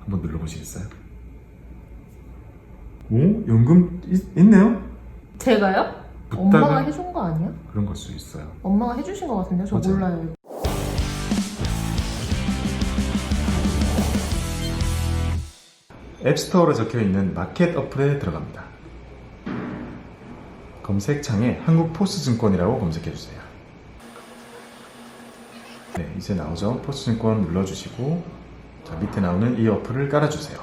한번 눌러보시겠어요? 오? 연금 있네요? 제가요? 붓다가- 엄마가 해준 거 아니야? 그런 걸 수 있어요. 엄마가 해주신 거 같은데 저 맞아요. 몰라요. 앱스토어로 적혀있는 마켓 어플에 들어갑니다. 검색창에 한국포스증권이라고 검색해주세요. 네, 이제 나오죠. 포스증권 눌러주시고, 자, 밑에 나오는 이 어플을 깔아주세요.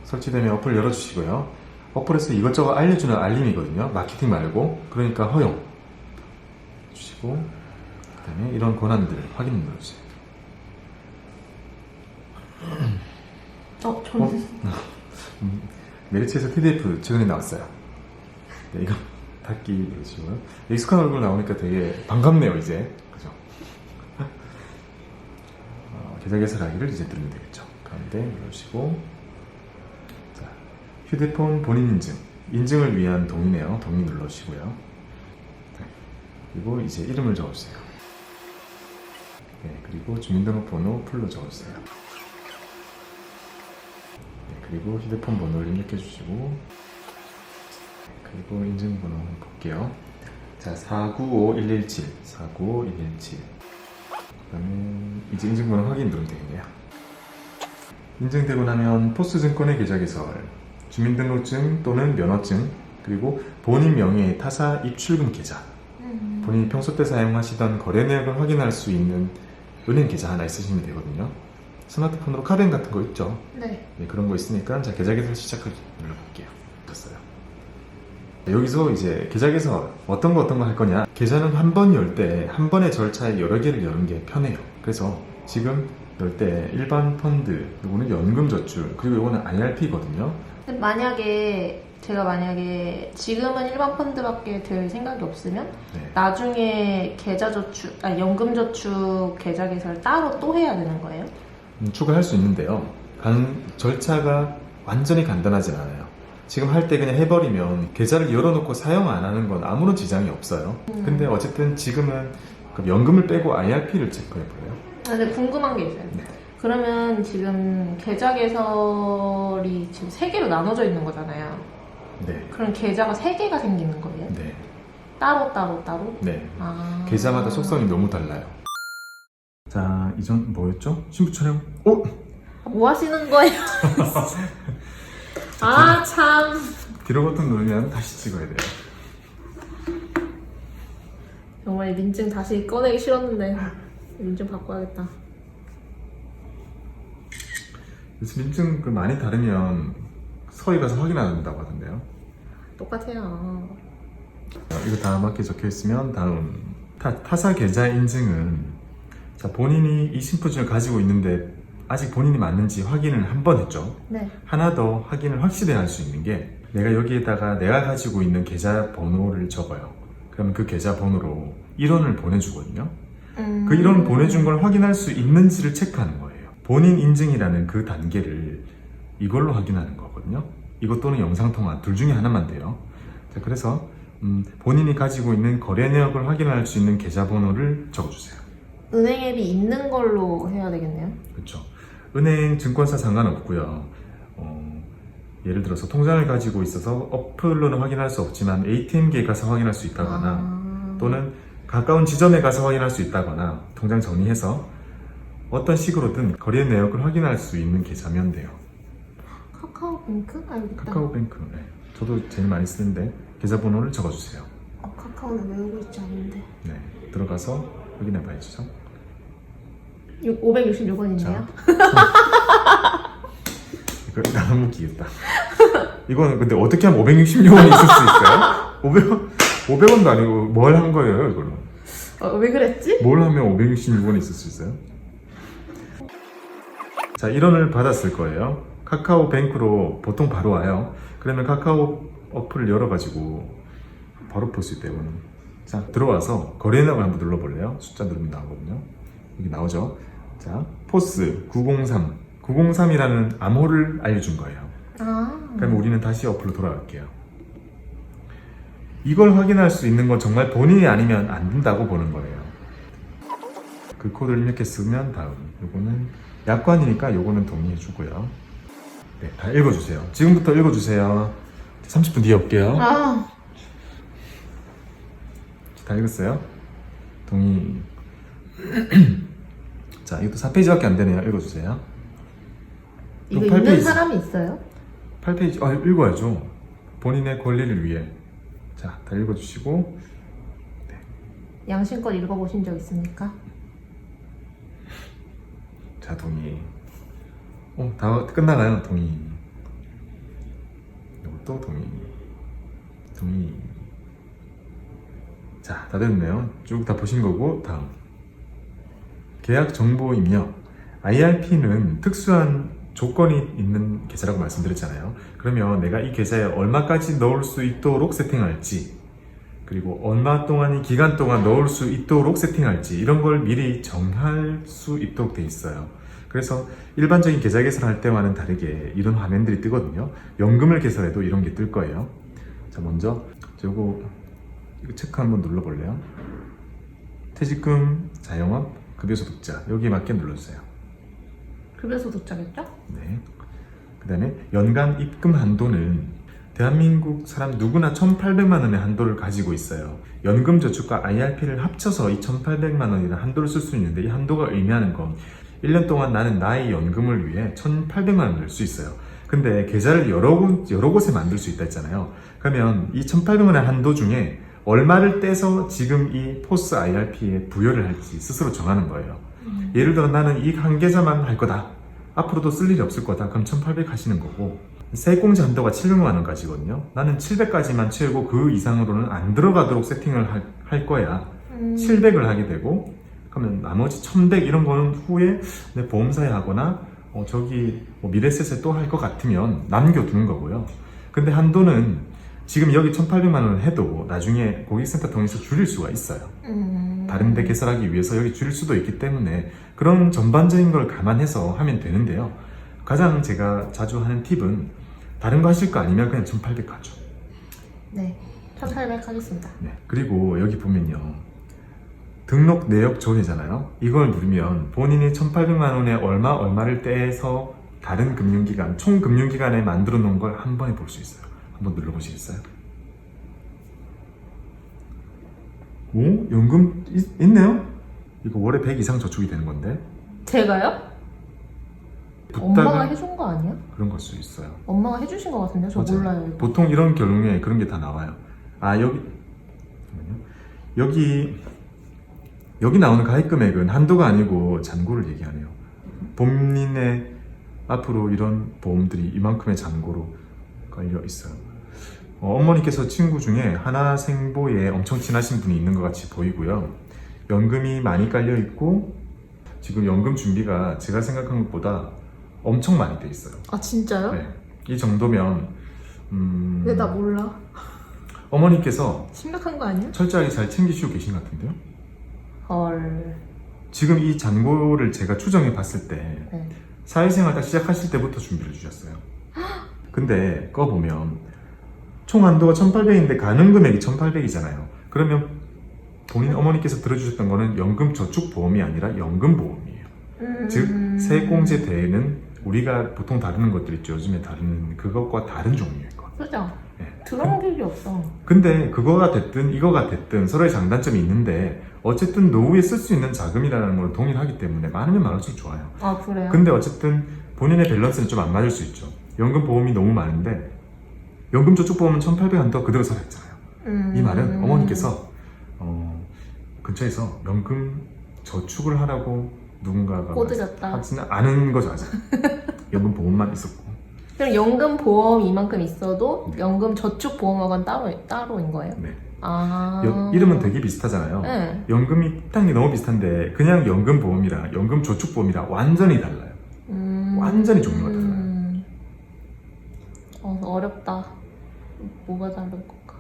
설치되면 어플 열어주시고요. 어플에서 이것저것 알려주는 알림이거든요. 마케팅 말고. 그러니까 허용 주시고, 그 다음에 이런 권한들 확인 눌러주세요. 저는 메리츠에서 PDF 최근에 나왔어요. 네, 이거 닫기 누르시고요. 익숙한 얼굴 나오니까 되게 반갑네요, 이제. 그죠? 계좌 개설하기를 이제 누르면 되겠죠. 가운데 누르시고, 자, 휴대폰 본인 인증. 인증을 위한 동의네요. 동의 눌러주시고요. 네, 그리고 이제 이름을 적어주세요. 네, 그리고 주민등록번호 풀로 적어주세요. 그리고 휴대폰 번호를 입력해 주시고, 그리고 인증번호 한번 볼게요. 자, 495117 495-117. 그 다음에 이제 인증번호 확인 누르면 되겠네요. 인증되고 나면 포스증권의 계좌 개설, 주민등록증 또는 면허증, 그리고 본인 명의의 타사 입출금 계좌, 본인이 평소 때 사용하시던 거래 내역을 확인할 수 있는 은행 계좌 하나 있으시면 되거든요. 스마트폰으로 카뱅 같은 거 있죠? 네. 네, 그런 거 있으니까 자, 계좌 개설 시작하기 눌러볼게요. 됐어요. 여기서 이제 계좌 개설 어떤 거 할 거냐, 계좌는 한 번 열 때 한 번의 절차에 여러 개를 여는 게 편해요. 그래서 지금 열 때 일반 펀드, 이거는 연금저축, 그리고 이거는 IRP거든요. 근데 만약에 지금은 일반 펀드밖에 들 생각이 없으면 네. 나중에 연금저축 계좌 개설 따로 또 해야 되는 거예요? 추가할 수 있는데요. 절차가 완전히 간단하진 않아요. 지금 할 때 그냥 해버리면 계좌를 열어놓고 사용 안 하는 건 아무런 지장이 없어요. 근데 어쨌든 지금은 그럼 연금을 빼고 IRP를 체크해볼래요? 근데 궁금한 게 있어요. 네. 그러면 지금 계좌 개설이 지금 3개로 나눠져 있는 거잖아요. 네. 그럼 계좌가 3개가 생기는 거예요? 네. 따로? 네. 아... 계좌마다 속성이 너무 달라요. 자, 이전 뭐였죠? 신부 촬영. 어? 뭐 하시는 거예요? 아, 참. 뒤로 버튼 누르면 다시 찍어야 돼요. 정말 민증 다시 꺼내기 싫었는데 민증 바꿔야겠다. 그래서 민증 많이 다르면 서희 가서 확인한다고 하던데요. 똑같아요. 이거 다 맞게 적혀 있으면 다음 타사 계좌 인증은, 자, 본인이 이 신분증을 가지고 있는데 아직 본인이 맞는지 확인을 한 번 했죠. 네. 하나 더 확인을 확실히 할 수 있는 게, 내가 여기에다가 내가 가지고 있는 계좌 번호를 적어요. 그러면 그 계좌 번호로 1원을 보내주거든요. 그 1원 보내준 걸 확인할 수 있는지를 체크하는 거예요. 본인 인증이라는 그 단계를 이걸로 확인하는 거거든요. 이것 또는 영상통화 둘 중에 하나만 돼요. 자, 그래서 본인이 가지고 있는 거래 내역을 확인할 수 있는 계좌 번호를 적어주세요. 은행 앱이 있는 걸로 해야 되겠네요. 그렇죠. 은행, 증권사 상관없고요. 예를 들어서 통장을 가지고 있어서 어플로는 확인할 수 없지만 ATM기에 가서 확인할 수 있다거나 또는 가까운 지점에 가서 확인할 수 있다거나 통장 정리해서 어떤 식으로든 거래 내역을 확인할 수 있는 계좌면 돼요. 카카오뱅크? 알겠다. 카카오뱅크, 네. 저도 제일 많이 쓰는데 계좌번호를 적어주세요. 카카오는 외우고 있지 않은데. 네, 들어가서 확인해 봐야죠. 566원인데요? 이거 너무 귀엽다. 이거는 근데 어떻게 하면 566원이 있을 수 있어요? 500원도 아니고 뭘 한 거예요, 이걸로? 왜 그랬지? 뭘 하면 566원이 있을 수 있어요? 자, 1원을 받았을 거예요. 카카오뱅크로 보통 바로 와요. 그러면 카카오 어플을 열어가지고 바로 볼 수 있대요. 자, 들어와서 거래 내역을 한번 눌러볼래요? 숫자 누르면 나오거든요. 여기 나오죠? 자, 포스 903 903이라는 암호를 알려준 거예요. 그럼 우리는 다시 어플로 돌아갈게요. 이걸 확인할 수 있는 건 정말 본인이 아니면 안 된다고 보는 거예요. 그 코드를 이렇게 쓰면 다음, 이거는 약관이니까 요거는 동의해주고요. 네, 다 읽어주세요. 지금부터 읽어주세요. 30분 뒤에 올게요. 아, 다 읽었어요? 동의. 자, 이것도 4페이지밖에 안 되네요. 읽어주세요. 이거 이거 읽는 8페이지. 사람이 있어요? 8페이지. 읽어야죠. 본인의 권리를 위해. 자, 다 읽어주시고. 양심껏 읽어보신 적 있습니까? 자, 동의. 다 끝나가요. 동의. 이것도 동의. 동의. 자, 다 됐네요. 쭉 다 보신 거고, 다음. 계약 정보 입력. IRP는 특수한 조건이 있는 계좌라고 말씀드렸잖아요. 그러면 내가 이 계좌에 얼마까지 넣을 수 있도록 세팅할지, 그리고 얼마 동안이 기간 동안 넣을 수 있도록 세팅할지, 이런 걸 미리 정할 수 있도록 돼 있어요. 그래서 일반적인 계좌 개설할 때와는 다르게 이런 화면들이 뜨거든요. 연금을 개설해도 이런 게 뜰 거예요. 자, 먼저 이거 체크 한번 눌러볼래요? 퇴직금, 자영업, 급여소득자, 여기에 맞게 눌러주세요. 급여소득자겠죠? 네. 그 다음에 연간 입금 한도는 대한민국 사람 누구나 1,800만 원의 한도를 가지고 있어요. 연금저축과 IRP를 합쳐서 이 1,800만 원이라는 한도를 쓸 수 있는데, 이 한도가 의미하는 건 1년 동안 나는 나의 연금을 위해 1,800만 원을 넣을 수 있어요. 근데 계좌를 여러 곳에 만들 수 있다 했잖아요. 그러면 이 1,800만 원의 한도 중에 얼마를 떼서 지금 이 포스 IRP에 부여를 할지 스스로 정하는 거예요. 예를 들어 나는 이 한 계좌만 할 거다. 앞으로도 쓸 일이 없을 거다. 그럼 1,800 하시는 거고, 세액공제 한도가 700만 원까지거든요. 나는 700까지만 채우고 그 이상으로는 안 들어가도록 세팅을 할 거야. 700을 하게 되고, 그러면 나머지 1100 이런 거는 후에 내 보험사에 하거나 미래세세 또 할 것 같으면 남겨두는 거고요. 근데 한도는 지금 여기 1,800만 원을 해도 나중에 고객센터 통해서 줄일 수가 있어요. 다른 데 개설하기 위해서 여기 줄일 수도 있기 때문에 그런 전반적인 걸 감안해서 하면 되는데요. 가장 제가 자주 하는 팁은 다른 거 하실 거 아니면 그냥 1,800 가죠. 네, 1,800 하겠습니다. 네. 그리고 여기 보면요, 등록 내역 조회잖아요. 이걸 누르면 본인이 1,800만 원에 얼마를 떼서 다른 금융기관, 총 금융기관에 만들어 놓은 걸 한 번에 볼 수 있어요. 한번 눌러보시겠어요? 오? 연금 있네요? 이거 월에 100 이상 저축이 되는 건데. 제가요? 엄마가 해준 거 아니야? 그런 걸 수 있어요. 엄마가 해주신 거 같은데? 저 맞아요. 몰라요. 이거. 보통 이런 경우에 그런 게 다 나와요. 아, 여기 나오는 가입 금액은 한도가 아니고 잔고를 얘기하네요. 본인의 앞으로 이런 보험들이 이만큼의 잔고로 깔려 있어요. 어머니께서 친구 중에 하나생보에 엄청 친하신 분이 있는 것 같이 보이고요. 연금이 많이 깔려 있고, 지금 연금 준비가 제가 생각한 것보다 엄청 많이 돼 있어요. 아, 진짜요? 네. 이 정도면 왜 나 몰라? 어머니께서 심각한 거 아니야? 철저하게 잘 챙기시고 계신 것 같은데요? 헐. 지금 이 잔고를 제가 추정해 봤을 때 네. 사회생활 딱 시작하실 때부터 준비를 해주셨어요. 근데 꺼보면 총 한도가 1,800인데 가능 금액이 1,800이잖아요. 그러면 본인 어머니께서 들어주셨던 거는 연금저축보험이 아니라 연금보험이에요. 즉 세액공제 대에는 우리가 보통 다루는 것들 있죠. 요즘에 다루는 그것과 다른 종류일 거. 그죠? 네. 들어본 적이 없어. 근데 그거가 됐든 이거가 됐든 서로의 장단점이 있는데, 어쨌든 노후에 쓸 수 있는 자금이라는 걸 동일하기 때문에 많으면 많을수록 좋아요. 아, 그래요? 근데 어쨌든 본인의 밸런스는 좀 안 맞을 수 있죠. 연금 보험이 너무 많은데 연금저축보험은 1,800 한도 그대로 살아있잖아요. 이 말은 어머니께서 근처에서 연금 저축을 하라고 누군가가 꼬드겼다. 하지는 않은 거죠, 아직. 연금 보험만 있었고. 그럼 연금 보험 이만큼 있어도 연금 저축 보험하고는 따로인 거예요? 네. 아. 이름은 되게 비슷하잖아요. 네. 연금이 딱 너무 비슷한데 그냥 연금 보험이랑 연금 저축 보험이랑 완전히 달라요. 완전히 종류가 달라요. 어렵다. 뭐가 다른 걸까?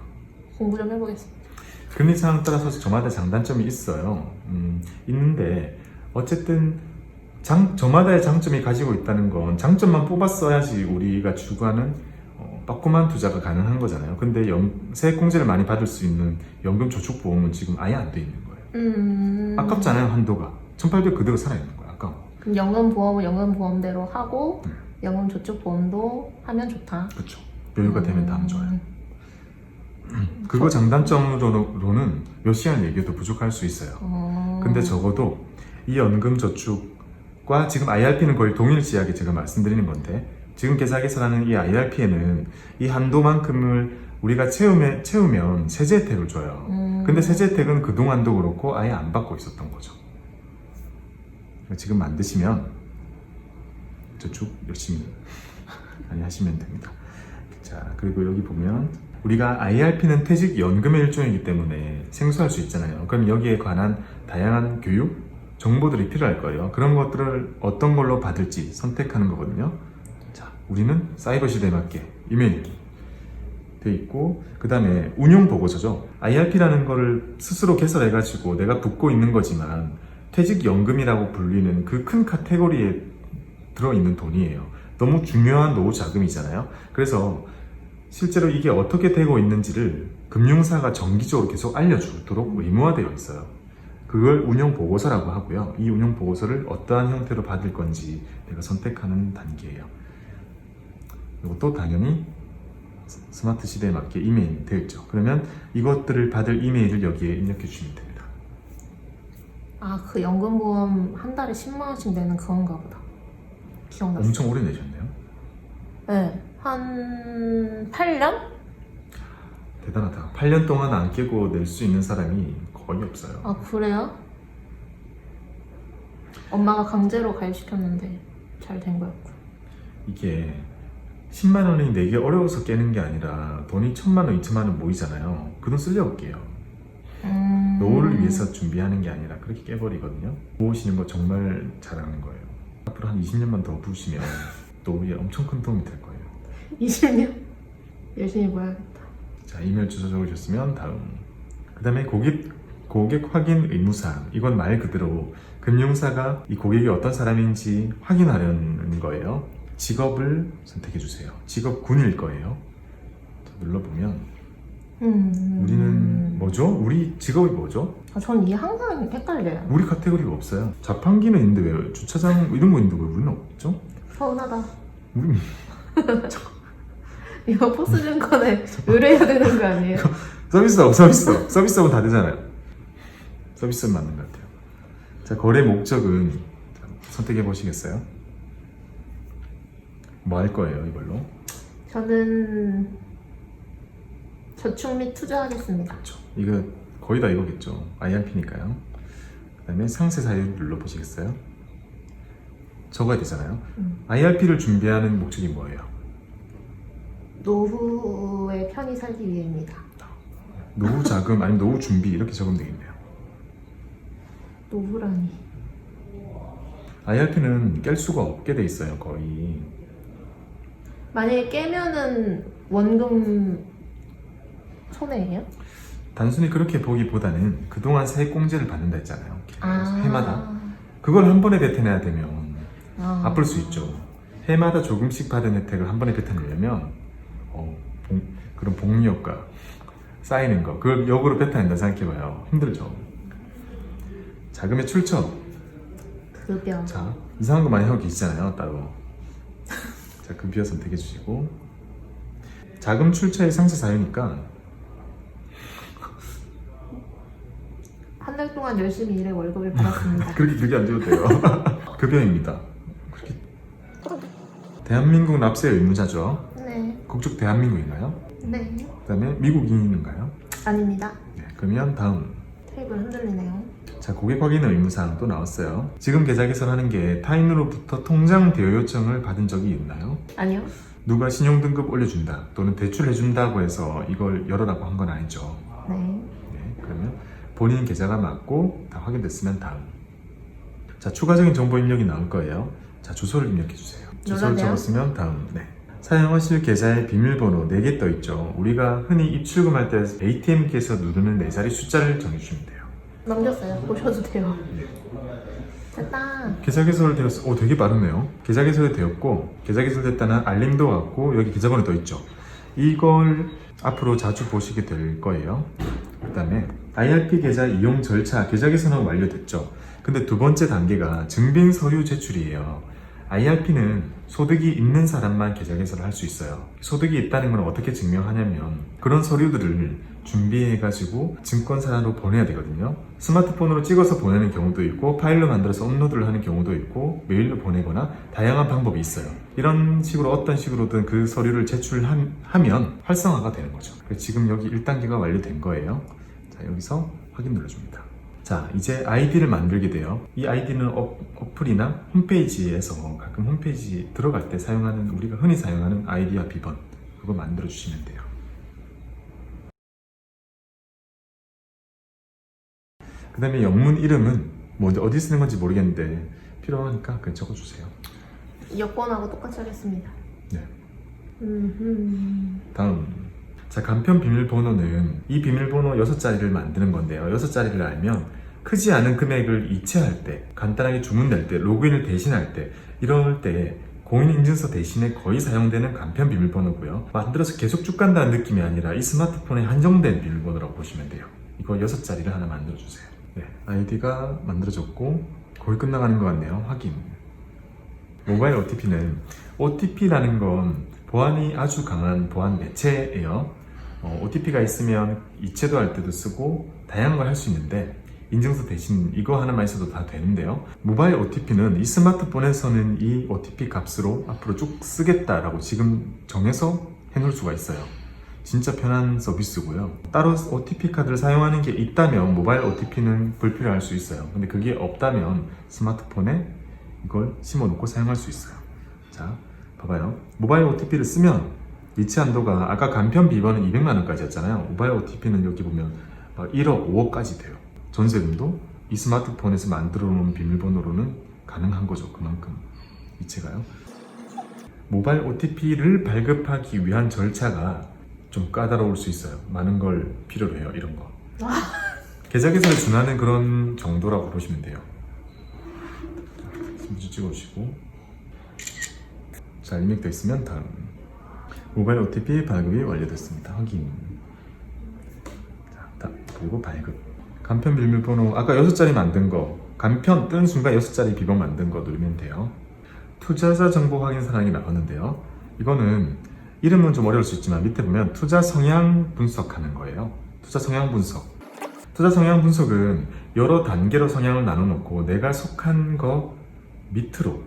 공부 좀 해보겠습니다. 금리 상황 따라서 저마다 장단점이 있어요. 있는데 어쨌든 저마다의 장점이 가지고 있다는 건 장점만 뽑았어야지 우리가 추구하는 빠꼼한 투자가 가능한 거잖아요. 근데 세액공제를 많이 받을 수 있는 연금저축보험은 지금 아예 안 돼 있는 거예요. 아깝잖아요. 한도가 1,800 그대로 살아있는 거예요. 아까워. 그럼 연금보험은 연금보험대로 하고 연금저축보험도 하면 좋다. 그렇죠. 여유가 되면 다음 좋아요. 그거 장단점으로는 몇 시간 얘기해도 부족할 수 있어요. 근데 적어도 이 연금저축과 지금 IRP는 거의 동일시하게 제가 말씀드리는 건데, 지금 계좌 개설하는 이 IRP에는 이 한도만큼을 우리가 채우면 세제 혜택을 줘요. 근데 세제 혜택은 그동안도 그렇고 아예 안 받고 있었던 거죠. 지금 만드시면 저축 열심히 많이 하시면 됩니다. 자, 그리고 여기 보면 우리가 IRP는 퇴직연금의 일종이기 때문에 생소할 수 있잖아요. 그럼 여기에 관한 다양한 교육, 정보들이 필요할 거예요. 그런 것들을 어떤 걸로 받을지 선택하는 거거든요. 자, 우리는 사이버 시대에 맞게 이메일 돼 있고, 그 다음에 운용 보고서죠. IRP라는 거를 스스로 개설해가지고 내가 붓고 있는 거지만 퇴직연금이라고 불리는 그 큰 카테고리에 들어있는 돈이에요. 너무 중요한 노후 자금이잖아요. 그래서 실제로 이게 어떻게 되고 있는지를 금융사가 정기적으로 계속 알려주도록 의무화되어 있어요. 그걸 운용 보고서라고 하고요. 이 운용 보고서를 어떠한 형태로 받을 건지 내가 선택하는 단계예요. 이것도 당연히 스마트 시대에 맞게 이메일이 되어 있죠. 그러면 이것들을 받을 이메일을 여기에 입력해 주시면 됩니다. 아, 그 연금보험 한 달에 10만 원씩 내는 그건가 보다. 기억났어요. 엄청 오래 내셨네요. 네, 한 8년? 대단하다. 8년 동안 안 깨고 낼 수 있는 사람이 거의 없어요. 아, 그래요? 엄마가 강제로 가입시켰는데 잘 된 거였고. 이게 10만 원이 내기 어려워서 깨는 게 아니라 돈이 1,000만 원, 2천만 원 모이잖아요. 그 돈 쓰려고 깨요. 노후를 위해서 준비하는 게 아니라 그렇게 깨버리거든요. 모으시는 거 정말 잘하는 거예요. 앞으로 한 20년만 더 부으시면 노후에 엄청 큰 도움이 될 거예요. 20년? 열심히 모아야겠다. 자, 이메일 주소 적으셨으면 다음. 그 다음에 고객 확인 의무사항. 이건 말 그대로 금융사가 이 고객이 어떤 사람인지 확인하려는 거예요. 직업을 선택해 주세요. 직업군일 거예요. 자, 눌러보면 우리는 뭐죠? 우리 직업이 뭐죠? 아, 전 이게 항상 헷갈려요. 우리 카테고리가 없어요. 자판기는 있는데 왜 주차장 이런 거 있는데 왜 우리는 없죠? 서운하다. 우리 이거 포스증권에 의뢰해야 되는 거 아니에요? 서비스업은 다 되잖아요. 서비스는 맞는 것 같아요. 자, 거래 목적은 선택해 보시겠어요? 뭐 할 거예요, 이걸로? 저는 저축 및 투자하겠습니다. 그렇죠. 이거 거의 다 이거겠죠. IRP니까요. 그 다음에 상세 사유를 눌러보시겠어요? 적어야 되잖아요. IRP를 준비하는 목적이 뭐예요? 노후에 편히 살기 위해입니다. 노후 자금 아니면 노후 준비 이렇게 적으면 되겠네요. 노후라니. IRP는 깰 수가 없게 돼 있어요, 거의. 만약에 깨면은 원금 손해예요? 단순히 그렇게 보기보다는 그동안 세액공제를 받는다 했잖아요. 아. 해마다. 그걸 한 번에 뱉어내야 되면 아. 아플 수 있죠. 해마다 조금씩 받은 혜택을 한 번에 뱉어내려면 그런 복리효과 쌓이는 거, 그걸 역으로 뱉어낸다 생각해봐요. 힘들죠. 자금의 출처. 급여. 자, 이상한 거 많이 하고 계시잖아요, 따로. 자, 급여 선택해 주시고, 자금 출처의 상세 사유니까 한 달 동안 열심히 일해 월급을 받았습니다. 그렇게 길게 안 줘도 돼요. 급여입니다. 그렇게. 대한민국 납세 의무자죠. 네. 국적 대한민국인가요? 네. 그 다음에 미국인인가요? 아닙니다. 네, 그러면 다음. 테이블 흔들리네요. 자, 고객 확인 의무사항 또 나왔어요. 지금 계좌 개설하는 게 타인으로부터 통장 대여 요청을 받은 적이 있나요? 아니요. 누가 신용등급 올려준다 또는 대출해준다고 해서 이걸 열어라고 한 건 아니죠. 네. 네, 그러면 본인 계좌가 맞고 다 확인됐으면 다음. 자, 추가적인 정보 입력이 나올 거예요. 자, 주소를 입력해 주세요. 주소를 눌러도요? 적었으면 다음. 네. 사용하실 계좌의 비밀번호 4개 떠 있죠. 우리가 흔히 입출금할 때 ATM기에서 누르는 4자리 숫자를 정해주시면 돼요. 넘겼어요. 보셔도 돼요. 됐다. 계좌 개설 되었어. 오, 되게 빠르네요. 계좌 개설이 되었고, 계좌 개설됐다는 알림도 왔고, 여기 계좌번호 떠 있죠. 이걸 앞으로 자주 보시게 될 거예요. 그 다음에 IRP 계좌 이용 절차, 계좌 개설은 완료됐죠. 근데 두 번째 단계가 증빙 서류 제출이에요. IRP는 소득이 있는 사람만 계좌 개설을 할 수 있어요. 소득이 있다는 건 어떻게 증명하냐면 그런 서류들을 준비해가지고 증권사로 보내야 되거든요. 스마트폰으로 찍어서 보내는 경우도 있고 파일로 만들어서 업로드를 하는 경우도 있고 메일로 보내거나 다양한 방법이 있어요. 이런 식으로 어떤 식으로든 그 서류를 제출하면 활성화가 되는 거죠. 지금 여기 1단계가 완료된 거예요. 자, 여기서 확인 눌러줍니다. 자, 이제 아이디를 만들게 돼요. 이 아이디는 어플이나 홈페이지에서 가끔 홈페이지 들어갈 때 사용하는, 우리가 흔히 사용하는 아이디와 비번, 그거 만들어 주시면 돼요. 그 다음에 영문 이름은 뭐 어디 쓰는 건지 모르겠는데 필요하니까 그냥 적어주세요. 여권하고 똑같이 하겠습니다. 네. 다음. 자, 간편 비밀번호는 이 비밀번호 6자리를 만드는 건데요. 6자리를 알면 크지 않은 금액을 이체할 때, 간단하게 주문 낼 때, 로그인을 대신할 때, 이럴 때 공인인증서 대신에 거의 사용되는 간편 비밀번호고요. 만들어서 계속 쭉 간다는 느낌이 아니라 이 스마트폰에 한정된 비밀번호라고 보시면 돼요. 이거 6자리를 하나 만들어주세요. 네, 아이디가 만들어졌고 거의 끝나가는 것 같네요. 확인. 모바일 OTP는 OTP라는 건 보안이 아주 강한 보안 매체예요. OTP가 있으면 이체도 할 때도 쓰고 다양한 걸 할 수 있는데 인증서 대신 이거 하나만 있어도 다 되는데요. 모바일 OTP는 이 스마트폰에서는 이 OTP 값으로 앞으로 쭉 쓰겠다라고 지금 정해서 해놓을 수가 있어요. 진짜 편한 서비스고요. 따로 OTP 카드를 사용하는 게 있다면 모바일 OTP는 불필요할 수 있어요. 근데 그게 없다면 스마트폰에 이걸 심어놓고 사용할 수 있어요. 자, 봐봐요. 모바일 OTP를 쓰면 이체 한도가 아까 간편 비번은 200만 원까지 였잖아요. 모바일 OTP는 여기 보면 1억, 5억까지 돼요. 전세금도 이 스마트폰에서 만들어 놓은 비밀번호로는 가능한 거죠. 그만큼 이체가요. 모바일 OTP를 발급하기 위한 절차가 좀 까다로울 수 있어요. 많은 걸 필요로 해요. 이런 거. 계좌 개설을 준하는 그런 정도라고 보시면 돼요. 신분증 찍어주시고, 자, 입력되어 있으면 다음. 모바일 OTP 발급이 완료됐습니다. 확인. 자, 그리고 발급. 간편 비밀번호 아까 6자리 만든 거, 간편 뜨는 순간 6자리 비번 만든 거 누르면 돼요. 투자자 정보 확인 사항이 나왔는데요. 이거는 이름은 좀 어려울 수 있지만 밑에 보면 투자 성향 분석하는 거예요. 투자 성향 분석. 투자 성향 분석은 여러 단계로 성향을 나눠놓고 내가 속한 거 밑으로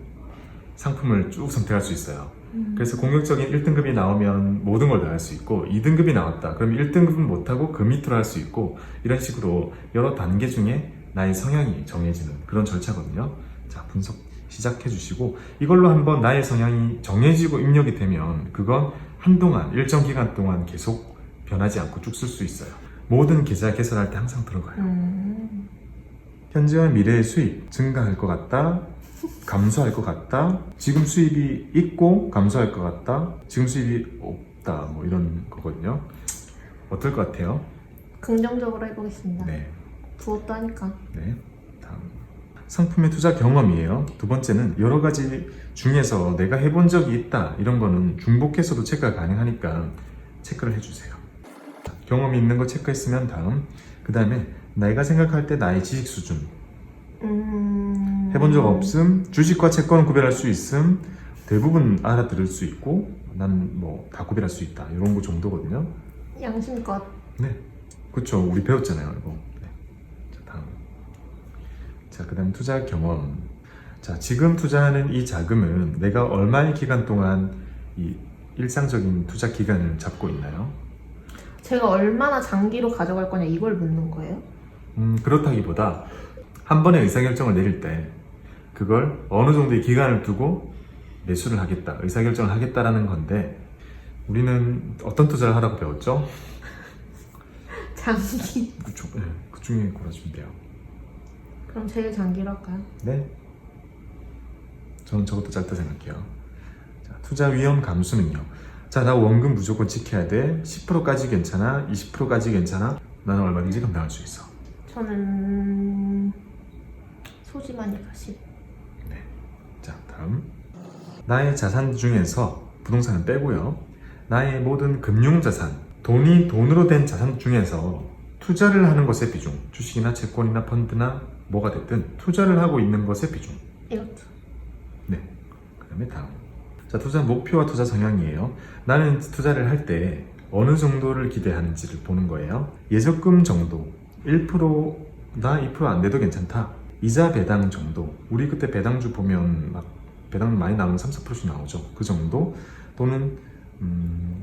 상품을 쭉 선택할 수 있어요. 그래서 공격적인 1등급이 나오면 모든 걸 다 할 수 있고 2등급이 나왔다. 그럼 1등급은 못하고 그 밑으로 할 수 있고 이런 식으로 여러 단계 중에 나의 성향이 정해지는 그런 절차거든요. 자, 분석 시작해 주시고 이걸로 한번 나의 성향이 정해지고 입력이 되면 그건 한동안 일정 기간 동안 계속 변하지 않고 쭉 쓸 수 있어요. 모든 계좌 개설할 때 항상 들어가요. 현재와 미래의 수입 증가할 것 같다, 감소할 것 같다, 지금 수입이 있고 감소할 것 같다, 지금 수입이 없다, 뭐 이런 거거든요. 어떨 것 같아요? 긍정적으로 해보겠습니다. 네. 부업도 하니까. 네. 다음. 상품의 투자 경험이에요. 두 번째는 여러 가지 중에서 내가 해본 적이 있다 이런 거는 중복해서도 체크가 가능하니까 체크를 해주세요. 경험이 있는 거 체크했으면 다음. 그 다음에 내가 생각할 때 나의 지식 수준. 해본 적 없음, 주식과 채권은 구별할 수 있음, 대부분 알아들을 수 있고 난 뭐 다 구별할 수 있다 이런 거 정도거든요. 양심껏. 네, 그렇죠. 우리 배웠잖아요 이거. 네. 자, 다음. 자, 그 다음 투자 경험. 자, 지금 투자하는 이 자금은 내가 얼마의 기간 동안 이 일상적인 투자 기간을 잡고 있나요? 제가 얼마나 장기로 가져갈 거냐 이걸 묻는 거예요? 그렇다기보다 한 번의 의사결정을 내릴 때 그걸 어느 정도의 기간을 두고 매수를 하겠다, 의사결정을 하겠다라는 건데 우리는 어떤 투자를 하라고 배웠죠? 장기. 그쵸, 네, 그 중에 골라주면 돼요. 그럼 제일 장기로 할까요? 네. 저는 저것도 짧다 생각해요. 자, 투자 위험 감수는요. 자, 나 원금 무조건 지켜야 돼. 10%까지 괜찮아? 20%까지 괜찮아? 나는 얼마든지 감당할 수 있어. 저는 소지만이가 10. 네. 자, 다음. 나의 자산 중에서 부동산은 빼고요. 나의 모든 금융자산, 돈이 돈으로 된 자산 중에서 투자를 하는 것의 비중, 주식이나 채권이나 펀드나 뭐가 됐든 투자를 하고 있는 것의 비중. 이것도. 네. 그 다음에 다음. 자, 투자 목표와 투자 성향이에요. 나는 투자를 할 때 어느 정도를 기대하는지를 보는 거예요. 예적금 정도, 1%나 2%안 돼도 괜찮다. 이자 배당 정도. 우리 그때 배당주 보면 막 배당 많이 나오면 3, 4%씩 나오죠. 그 정도. 또는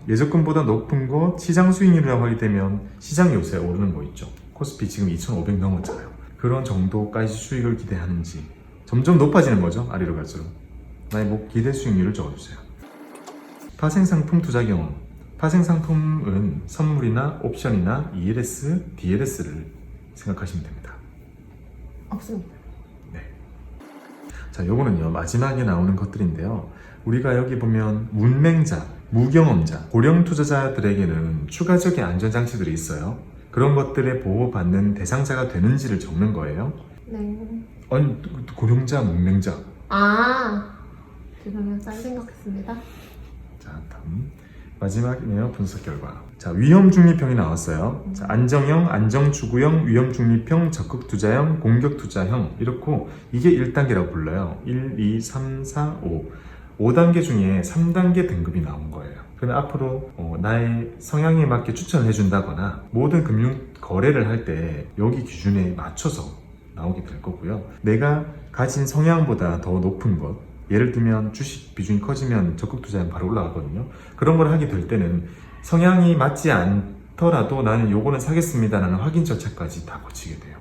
예적금보다 높은 거 시장 수익률이라고 하게 되면 시장 요새 오르는 거 있죠. 코스피 지금 2,500 넘었잖아요. 그런 정도까지 수익을 기대하는지 점점 높아지는 거죠. 아래로 갈수록. 나의 기대 수익률을 적어주세요. 파생상품 투자 경험. 파생상품은 선물이나 옵션이나 ELS, DLS를 생각하시면 됩니다. 없습니다. 네. 자, 요거는요 마지막에 나오는 것들인데요. 우리가 여기 보면 문맹자, 무경험자, 고령 투자자들에게는 추가적인 안전장치들이 있어요. 그런 것들에 보호받는 대상자가 되는지를 적는 거예요. 네. 아니, 고령자, 문맹자. 죄송해요. 잘 생각했습니다. 자, 다음. 마지막이네요. 분석 결과. 자, 위험 중립형이 나왔어요. 자, 안정형, 안정추구형, 위험 중립형, 적극 투자형, 공격 투자형. 이렇고 이게 1단계라고 불러요. 1, 2, 3, 4, 5. 5단계 중에 3단계 등급이 나온 거예요. 그러면 앞으로 나의 성향에 맞게 추천을 해준다거나 모든 금융 거래를 할 때 여기 기준에 맞춰서 나오게 될 거고요. 내가 가진 성향보다 더 높은 것, 예를 들면 주식 비중이 커지면 적극 투자는 바로 올라가거든요. 그런 걸 하게 될 때는 성향이 맞지 않더라도 나는 요거는 사겠습니다라는 확인 절차까지 다 거치게 돼요.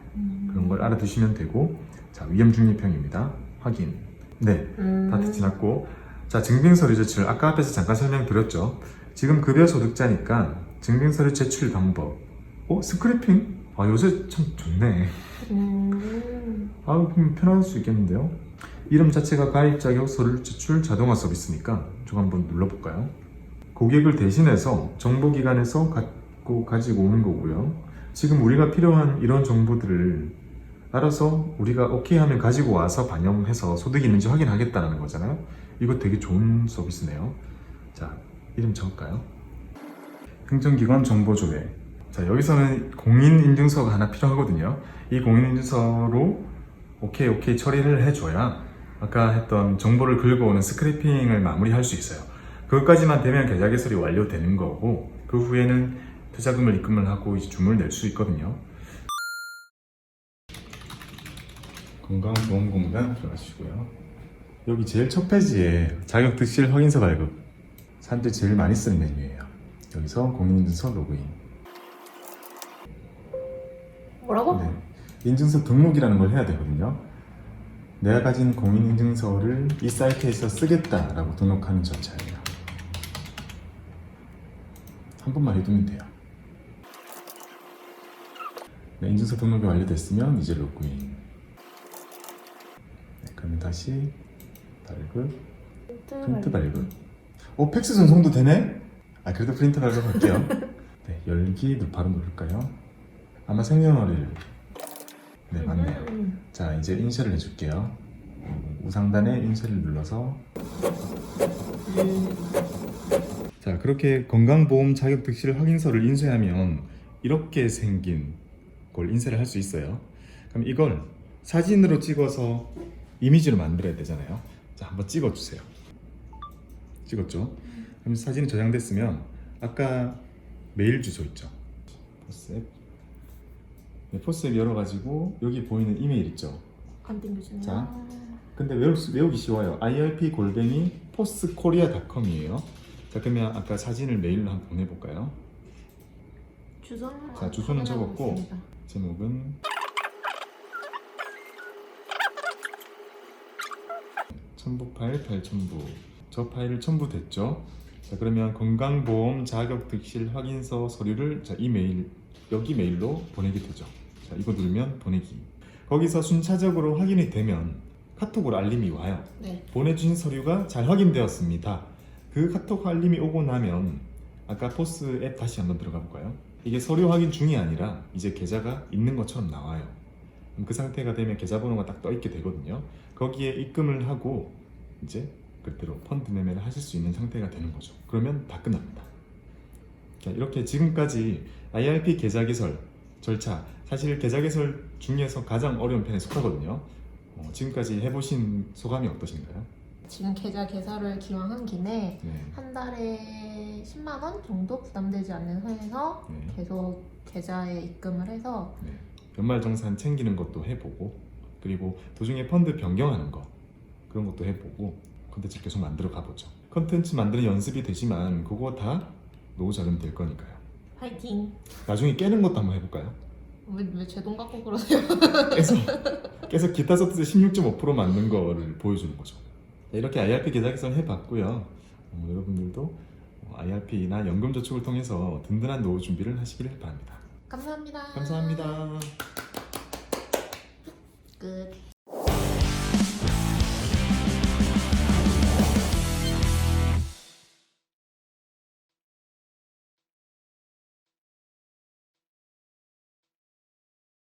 그런 걸 알아두시면 되고. 자, 위험 중립형입니다. 확인. 네, 다 지났고. 자, 증빙서류 제출. 아까 앞에서 잠깐 설명드렸죠. 지금 급여 소득자니까 증빙서류 제출 방법. 스크래핑? 요새 참 좋네. 그럼 편할 수 있겠는데요. 이름 자체가 가입 자격 서류 제출 자동화 서비스니까 저거 한번 눌러볼까요? 고객을 대신해서 정보기관에서 가지고 오는 거고요. 지금 우리가 필요한 이런 정보들을 알아서 우리가 오케이 하면 가지고 와서 반영해서 소득이 있는지 확인하겠다는 거잖아요. 이거 되게 좋은 서비스네요. 자, 이름 적을까요? 행정기관 정보 조회. 자, 여기서는 공인인증서가 하나 필요하거든요. 이 공인인증서로 오케이 처리를 해줘야 아까 했던 정보를 긁어오는 스크래핑을 마무리할 수 있어요. 그것까지만 되면 계좌 개설이 완료되는 거고, 그 후에는 투자금을 입금을 하고 이제 주문을 낼 수 있거든요. 건강보험공단 들어가시고요. 여기 제일 첫 페이지에 자격득실 확인서 발급. 사람들이 제일 많이 쓰는 메뉴예요. 여기서 공인인증서 로그인. 뭐라고? 네. 인증서 등록이라는 걸 해야 되거든요. 내가 가진 공인인증서를 이 사이트에서 쓰겠다라고 등록하는 절차예요. 한 번만 해두면 돼요. 네, 인증서 등록이 완료됐으면 이제 로그인. 네, 그러면 다시 발급, 프린트 발급. 팩스 전송도 되네? 그래도 프린트 발급할게요. 네, 열기 바로 누를까요? 아마 생년월일. 네, 맞네요. 자, 이제 인쇄를 해줄게요. 우상단에 인쇄를 눌러서. 자, 그렇게 건강보험 자격득실 확인서를 인쇄하면 이렇게 생긴 걸 인쇄를 할 수 있어요. 그럼 이걸 사진으로 찍어서 이미지로 만들어야 되잖아요. 자, 한번 찍어주세요. 찍었죠? 그럼 사진이 저장됐으면 아까 메일 주소 있죠? 포스앱. 네, 포스앱 열어가지고 여기 보이는 이메일 있죠? 안 땡겨지네요. 자, 근데 외우기 쉬워요. irp@postkorea.com이에요. 자, 그러면 아까 사진을 메일로 한번 보내볼까요? 주소는 자, 주소는 적었고 제목은 첨부 파일 8첨부. 저 파일을 첨부됐죠? 자, 그러면 건강보험 자격득실 확인서 서류를 이메일 여기 메일로 보내게 되죠. 자, 이거 누르면 보내기. 거기서 순차적으로 확인이 되면 카톡으로 알림이 와요. 네. 보내주신 서류가 잘 확인되었습니다. 그 카톡 알림이 오고 나면 아까 포스 앱 다시 한번 들어가 볼까요? 이게 서류 확인 중이 아니라 이제 계좌가 있는 것처럼 나와요. 그럼 그 상태가 되면 계좌번호가 딱 떠있게 되거든요. 거기에 입금을 하고 이제 그대로 펀드 매매를 하실 수 있는 상태가 되는 거죠. 그러면 다 끝납니다. 자, 이렇게 지금까지 IRP 계좌 개설, 절차, 사실 계좌 개설 중에서 가장 어려운 편에 속하거든요. 지금까지 해보신 소감이 어떠신가요? 지금 계좌 개설을 기왕한 김에 네. 한 달에 10만 원 정도 부담되지 않는 선에서 네. 계속 계좌에 입금을 해서 네. 연말정산 챙기는 것도 해보고, 그리고 도중에 펀드 변경하는 거 그런 것도 해보고 콘텐츠를 계속 만들어 가보죠. 콘텐츠 만드는 연습이 되지만 그거 다 노후 자금 될 거니까요. 화이팅! 나중에 깨는 것도 한번 해볼까요? 왜 제 돈 갖고 그러세요? 깨서 기타 서비스 16.5% 맞는 거를 보여주는 거죠. 네, 이렇게 IRP 계좌 개설 해봤고요. 여러분들도 IRP나 연금저축을 통해서 든든한 노후 준비를 하시길 바랍니다. 감사합니다. 감사합니다. 끝.